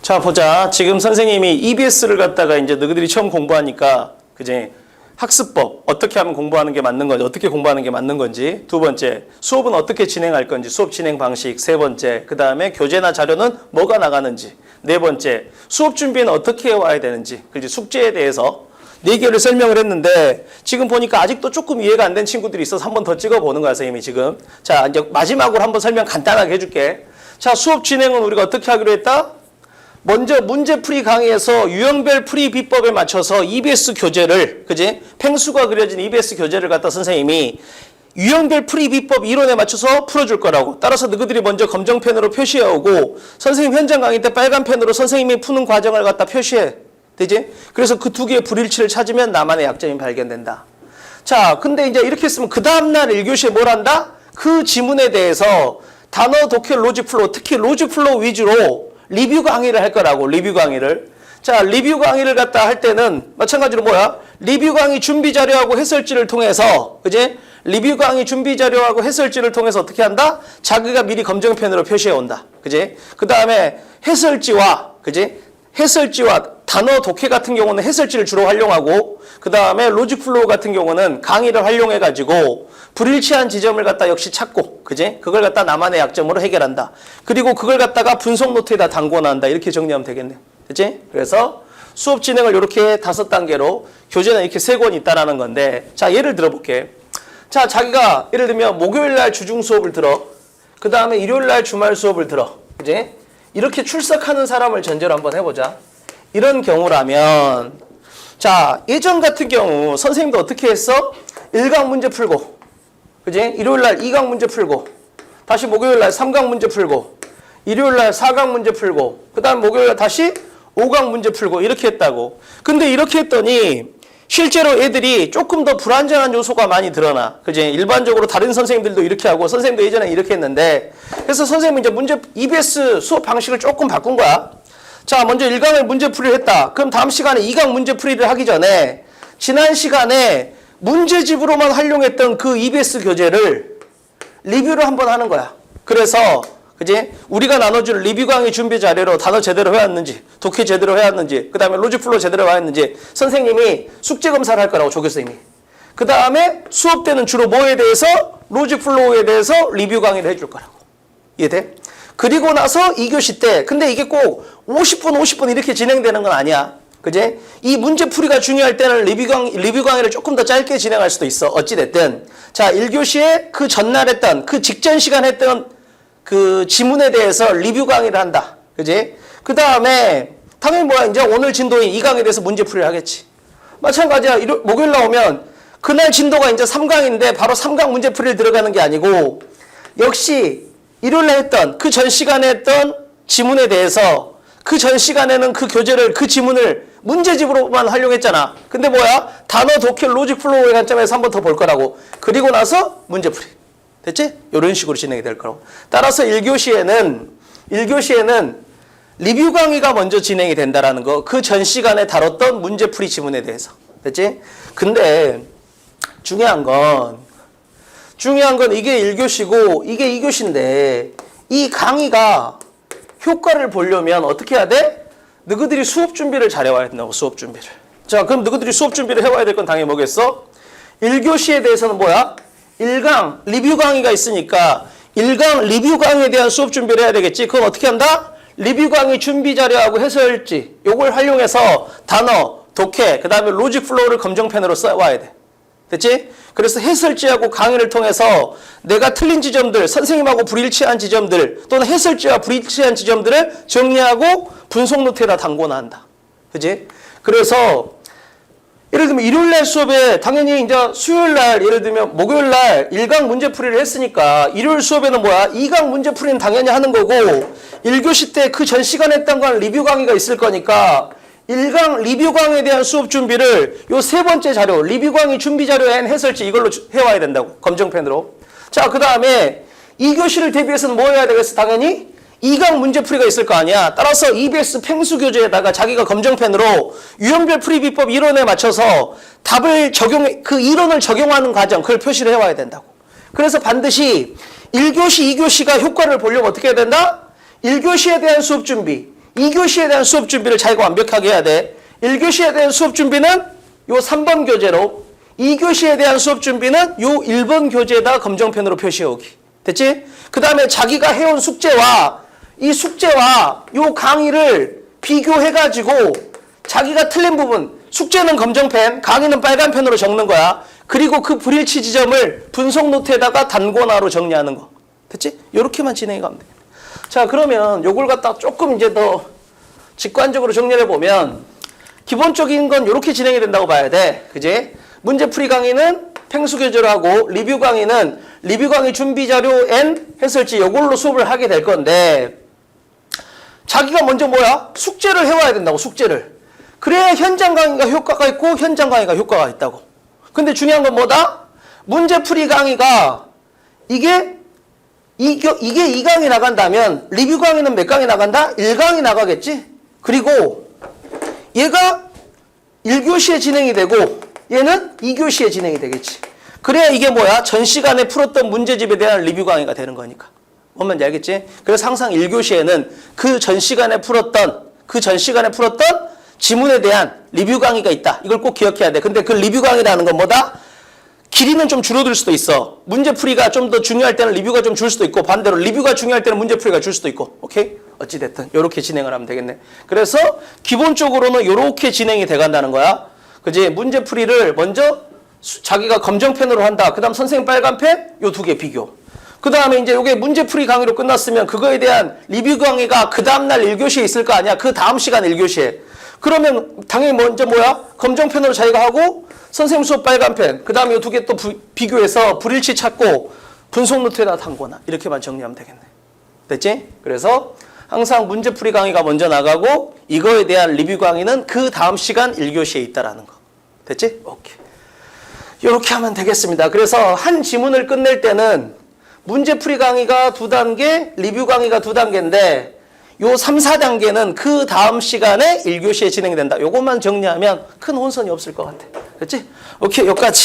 자, 보자. 지금 선생님이 EBS를 갖다가 이제 너희들이 처음 공부하니까, 그지? 학습법, 어떻게 하면 공부하는 게 맞는 건지, 어떻게 공부하는 게 맞는 건지. 두 번째, 수업은 어떻게 진행할 건지, 수업 진행 방식. 세 번째, 그 다음에 교재나 자료는 뭐가 나가는지. 네 번째, 수업 준비는 어떻게 해와야 되는지. 그지? 숙제에 대해서 4개를 설명을 했는데, 지금 보니까 아직도 조금 이해가 안 된 친구들이 있어서 한 번 더 찍어보는 거야, 선생님이 지금. 자, 이제 마지막으로 한번 설명 간단하게 해줄게. 자, 수업 진행은 우리가 어떻게 하기로 했다? 먼저 문제풀이 강의에서 유형별 풀이 비법에 맞춰서 EBS 교재를, 그지? 펭수가 그려진 EBS 교재를 갖다 선생님이 유형별 풀이 비법 이론에 맞춰서 풀어줄 거라고. 따라서 너희들이 먼저 검정펜으로 표시해오고 선생님 현장 강의 때 빨간 펜으로 선생님이 푸는 과정을 갖다 표시해. 되지? 그래서 그 두 개의 불일치를 찾으면 나만의 약점이 발견된다. 자, 근데 이제 이렇게 했으면 그 다음날 1교시에 뭘 한다? 그 지문에 대해서 단어, 독해, 로직 플로우, 특히 로직 플로우 위주로 리뷰 강의를 할 거라고, 리뷰 강의를. 자, 리뷰 강의를 갖다 할 때는 마찬가지로 뭐야? 리뷰 강의 준비 자료하고 해설지를 통해서, 그지? 리뷰 강의 준비 자료하고 해설지를 통해서 어떻게 한다? 자기가 미리 검정펜으로 표시해 온다. 그지? 그 다음에 해설지와, 그지? 해설지와 단어 독해 같은 경우는 해설지를 주로 활용하고, 그 다음에 로직 플로우 같은 경우는 강의를 활용해가지고 불일치한 지점을 갖다 역시 찾고, 그지? 그걸 갖다 나만의 약점으로 해결한다. 그리고 그걸 갖다가 분석 노트에다 담궈놓는다. 이렇게 정리하면 되겠네. 그치? 그래서 수업 진행을 이렇게 5단계로 교재는 이렇게 3권 있다라는 건데, 자, 예를 들어볼게. 자, 자기가 예를 들면 목요일날 주중 수업을 들어. 그 다음에 일요일날 주말 수업을 들어. 그지? 이렇게 출석하는 사람을 전제로 한번 해보자. 이런 경우라면, 자, 예전 같은 경우 선생님도 어떻게 했어? 1강 문제 풀고, 그지? 일요일날 2강 문제 풀고, 다시 목요일날 3강 문제 풀고, 일요일날 4강 문제 풀고, 그 다음 목요일날 다시 5강 문제 풀고, 이렇게 했다고. 근데 이렇게 했더니 실제로 애들이 조금 더 불안정한 요소가 많이 드러나. 그지? 일반적으로 다른 선생님들도 이렇게 하고 선생님도 예전에 이렇게 했는데, 그래서 선생님은 이제 문제 EBS 수업 방식을 조금 바꾼 거야. 자, 먼저 1강을 문제풀이를 했다. 그럼 다음 시간에 2강 문제풀이를 하기 전에 지난 시간에 문제집으로만 활용했던 그 EBS 교재를 리뷰를 한번 하는 거야. 그래서 그지? 우리가 나눠줄 리뷰 강의 준비 자료로 단어 제대로 해왔는지, 독해 제대로 해왔는지, 그 다음에 로직 플로우 제대로 해왔는지 선생님이 숙제 검사를 할 거라고, 조교수님이. 그 다음에 수업 때는 주로 뭐에 대해서? 로직 플로우에 대해서 리뷰 강의를 해줄 거라고. 이해돼? 그리고 나서 2교시 때, 근데 이게 꼭 50분, 50분 이렇게 진행되는 건 아니야. 그지? 이 문제풀이가 중요할 때는 리뷰 강의를 조금 더 짧게 진행할 수도 있어. 어찌됐든. 자, 1교시에 그 전날 했던, 그 직전 시간 했던 그 지문에 대해서 리뷰 강의를 한다. 그지? 그 다음에, 당연히 뭐야, 이제 오늘 진도인 2강에 대해서 문제풀이를 하겠지. 마찬가지야. 목요일 나오면, 그날 진도가 이제 3강인데 바로 3강 문제풀이를 들어가는 게 아니고, 역시, 일요일에 했던 그 전 시간에 했던 지문에 대해서 그 전 시간에는 그 교재를, 그 지문을 문제집으로만 활용했잖아. 근데 뭐야? 단어, 독해, 로직 플로우의 관점에서 한 번 더 볼 거라고. 그리고 나서 문제풀이. 됐지? 이런 식으로 진행이 될 거라고. 따라서 1교시에는 리뷰 강의가 먼저 진행이 된다라는 거. 그 전 시간에 다뤘던 문제풀이 지문에 대해서. 됐지? 근데 중요한 건 이게 1교시고 이게 2교시인데 이 강의가 효과를 보려면 어떻게 해야 돼? 너희들이 수업 준비를 잘해와야 된다고, 수업 준비를. 자, 그럼 너희들이 수업 준비를 해와야 될 건 당연히 뭐겠어? 1교시에 대해서는 뭐야? 1강 리뷰 강의가 있으니까 1강 리뷰 강의에 대한 수업 준비를 해야 되겠지. 그건 어떻게 한다? 리뷰 강의 준비 자료하고 해설지 요걸 활용해서 단어, 독해, 그 다음에 로직 플로우를 검정펜으로 써와야 돼. 됐지? 그래서 해설지하고 강의를 통해서 내가 틀린 지점들, 선생님하고 불일치한 지점들 또는 해설지와 불일치한 지점들을 정리하고 분석 노트에다 담궈놔 한다. 그지? 그래서 예를 들면 일요일날 수업에 당연히 이제 수요일날 예를 들면 목요일날 1강 문제풀이를 했으니까 일요일 수업에는 뭐야? 2강 문제풀이는 당연히 하는 거고 1교시 때 그 전 시간에 했던 건 리뷰 강의가 있을 거니까 1강 리뷰 강의에 대한 수업 준비를 요 3번째 자료, 리뷰 강의 준비 자료 앤 해설지 이걸로 해와야 된다고. 검정펜으로. 자, 그 다음에 2교시를 대비해서는 뭐 해야 되겠어? 당연히 2강 문제풀이가 있을 거 아니야. 따라서 EBS 펭수 교재에다가 자기가 검정펜으로 유형별 풀이 비법 이론에 맞춰서 답을 그 이론을 적용하는 과정, 그걸 표시를 해와야 된다고. 그래서 반드시 1교시, 2교시가 효과를 보려면 어떻게 해야 된다? 1교시에 대한 수업 준비, 2교시에 대한 수업 준비를 자기가 완벽하게 해야 돼. 1교시에 대한 수업 준비는 요 3번 교재로, 2교시에 대한 수업 준비는 요 1번 교재에다 검정펜으로 표시해오기. 됐지? 그 다음에 자기가 해온 숙제와 이 숙제와 요 강의를 비교해가지고 자기가 틀린 부분, 숙제는 검정펜, 강의는 빨간펜으로 적는 거야. 그리고 그 불일치 지점을 분석 노트에다가 단권화로 정리하는 거. 됐지? 요렇게만 진행해 가면 돼. 자, 그러면 요걸 갖다 조금 이제 더 직관적으로 정리를 해보면 기본적인 건 요렇게 진행이 된다고 봐야 돼. 그지? 문제풀이 강의는 팽수 교재로 하고 리뷰 강의는 리뷰 강의 준비 자료 N 해설지 요걸로 수업을 하게 될 건데 자기가 먼저 뭐야? 숙제를 해와야 된다고, 숙제를. 그래야 현장 강의가 효과가 있고 현장 강의가 효과가 있다고. 근데 중요한 건 뭐다? 문제풀이 강의가 이게 2강이 나간다면 리뷰 강의는 몇 강이 나간다? 1강이 나가겠지? 그리고 얘가 1교시에 진행이 되고 얘는 2교시에 진행이 되겠지. 그래야 이게 뭐야? 전 시간에 풀었던 문제집에 대한 리뷰 강의가 되는 거니까. 뭔 말인지 알겠지? 그래서 항상 1교시에는 그 전 시간에 풀었던 지문에 대한 리뷰 강의가 있다. 이걸 꼭 기억해야 돼. 근데 그 리뷰 강의라는 건 뭐다? 길이는 좀 줄어들 수도 있어. 문제풀이가 좀 더 중요할 때는 리뷰가 좀 줄 수도 있고 반대로 리뷰가 중요할 때는 문제풀이가 줄 수도 있고. 오케이? 어찌됐든 이렇게 진행을 하면 되겠네. 그래서 기본적으로는 이렇게 진행이 돼간다는 거야. 그지? 문제풀이를 먼저 자기가 검정펜으로 한다. 그 다음 선생님 빨간펜 요 두 개 비교. 그 다음에 이제 요게 문제풀이 강의로 끝났으면 그거에 대한 리뷰 강의가 그 다음날 1교시에 있을 거 아니야. 그 다음 시간 1교시에. 그러면 당연히 먼저 뭐야? 검정펜으로 자기가 하고 선생님 수업 빨간펜. 그 다음에 요 두 개 또 비교해서 불일치 찾고 분석 노트에다 담거나 이렇게만 정리하면 되겠네. 됐지? 그래서 항상 문제풀이 강의가 먼저 나가고 이거에 대한 리뷰 강의는 그 다음 시간 1교시에 있다라는 거. 됐지? 오케이. 이렇게 하면 되겠습니다. 그래서 한 지문을 끝낼 때는 문제풀이 강의가 2단계, 리뷰 강의가 2단계인데 요 3, 4단계는 그 다음 시간에 1교시에 진행이 된다. 요것만 정리하면 큰 혼선이 없을 것 같아. 됐지? 오케이, 여기까지.